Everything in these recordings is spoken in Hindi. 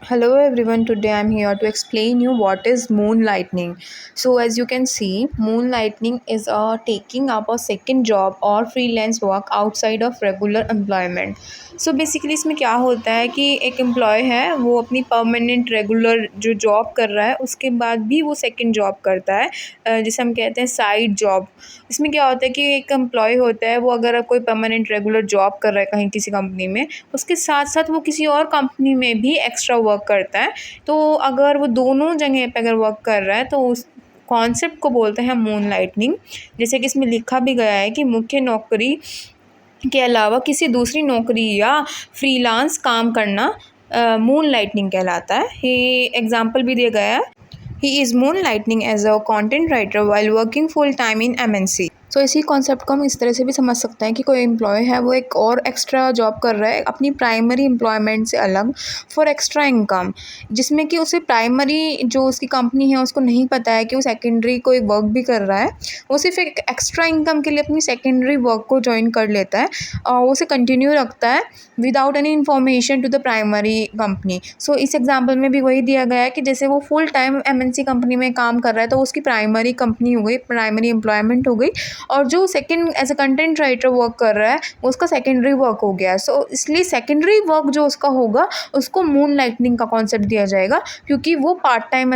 Hello everyone, today I'm here to explain you what is moonlighting. So as you can see, moonlighting is taking up a second job or freelance work outside of regular employment. So basically इसमें क्या होता है कि एक एम्प्लॉय है वो अपनी परमानेंट रेगुलर जो जॉब कर रहा है उसके बाद भी वो सेकंड जॉब करता है, जिसे हम कहते हैं साइड जॉब। इसमें क्या होता है कि एक एम्प्लॉय होता है वो अगर कोई परमानेंट रेगुलर जॉब कर रहा है कहीं किसी कंपनी में, उसके साथ साथ वो किसी और कंपनी में भी एक्स्ट्रा वर्क करता है। तो अगर वो दोनों जगह पे अगर वर्क कर रहा है तो उस कॉन्सेप्ट को बोलते हैं मून लाइटनिंग। जैसे कि इसमें लिखा भी गया है कि मुख्य नौकरी के अलावा किसी दूसरी नौकरी या फ्रीलांस काम करना मून लाइटनिंग कहलाता है। ये एग्जाम्पल भी दिया गया है। He is moon lightning as a content writer while working full time in MNC। तो इसी कॉन्सेप्ट को हम इस तरह से भी समझ सकते हैं कि कोई एम्प्लॉय है वो एक और एक्स्ट्रा जॉब कर रहा है अपनी प्राइमरी एम्प्लॉयमेंट से अलग फॉर एक्स्ट्रा इनकम, जिसमें कि उसे प्राइमरी जो उसकी कंपनी है उसको नहीं पता है कि वो सेकेंडरी कोई वर्क भी कर रहा है। वो सिर्फ एक एक्स्ट्रा इनकम के लिए अपनी सेकेंडरी वर्क को ज्वाइन कर लेता है और उसे कंटिन्यू रखता है without any information to the primary company. So इस एग्जाम्पल में भी वही दिया गया है कि जैसे वो फुल टाइम MNC कंपनी में काम कर रहा है तो उसकी प्राइमरी कंपनी हो गई, प्राइमरी एम्प्लॉयमेंट हो गई, और जो second as a content writer work कर रहा है वो उसका सेकेंडरी वर्क हो गया। सो इसलिए सेकेंडरी वर्क जो उसका होगा उसको मून लाइटनिंग का कॉन्सेप्ट दिया जाएगा, क्योंकि वो पार्ट टाइम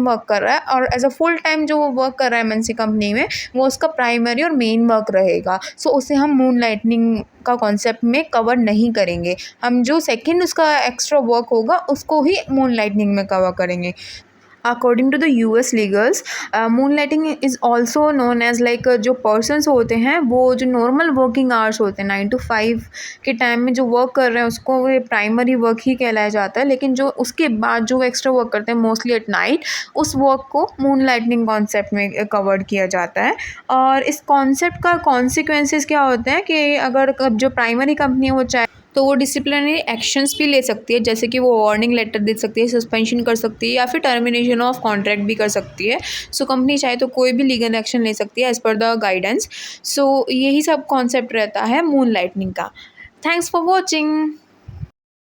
वर्क कर रहा है और एज अ फुल टाइम जो वो वर्क कर रहा है MNC कंपनी में वो उसका प्राइमरी और मेन वर्क रहेगा। सो उसे हम मून लाइटनिंग का कॉन्सेप्ट में कवर नहीं करेंगे। हम जो सेकेंड उसका एक्स्ट्रा वर्क होगा उसको ही मून लाइटनिंग में कवर करेंगे। According to the US legals, moonlighting is also known as like जो पर्सनस होते हैं वो जो नॉर्मल वर्किंग आवर्स होते हैं 9 to 5 के टाइम में जो वर्क कर रहे हैं उसको वो प्राइमरी वर्क ही कहलाया जाता है, लेकिन जो उसके बाद जो एक्स्ट्रा वर्क करते हैं मोस्टली एट नाइट उस वर्क को मूनलाइटनिंग कॉन्सेप्ट में कवर्ड किया जाता है। और इस कॉन्सेप्ट का कॉन्सिक्वेंसेस क्या होते हैं कि अगर जो प्राइमरी कंपनी है वो चाहे तो वो डिसिप्लिनरी एक्शंस भी ले सकती है, जैसे कि वो वार्निंग लेटर दे सकती है, सस्पेंशन कर सकती है या फिर टर्मिनेशन ऑफ कॉन्ट्रैक्ट भी कर सकती है। सो कंपनी चाहे तो कोई भी लीगल एक्शन ले सकती है एज़ पर द गाइडेंस। सो यही सब कॉन्सेप्ट रहता है मून लाइटनिंग का। Thanks for watching.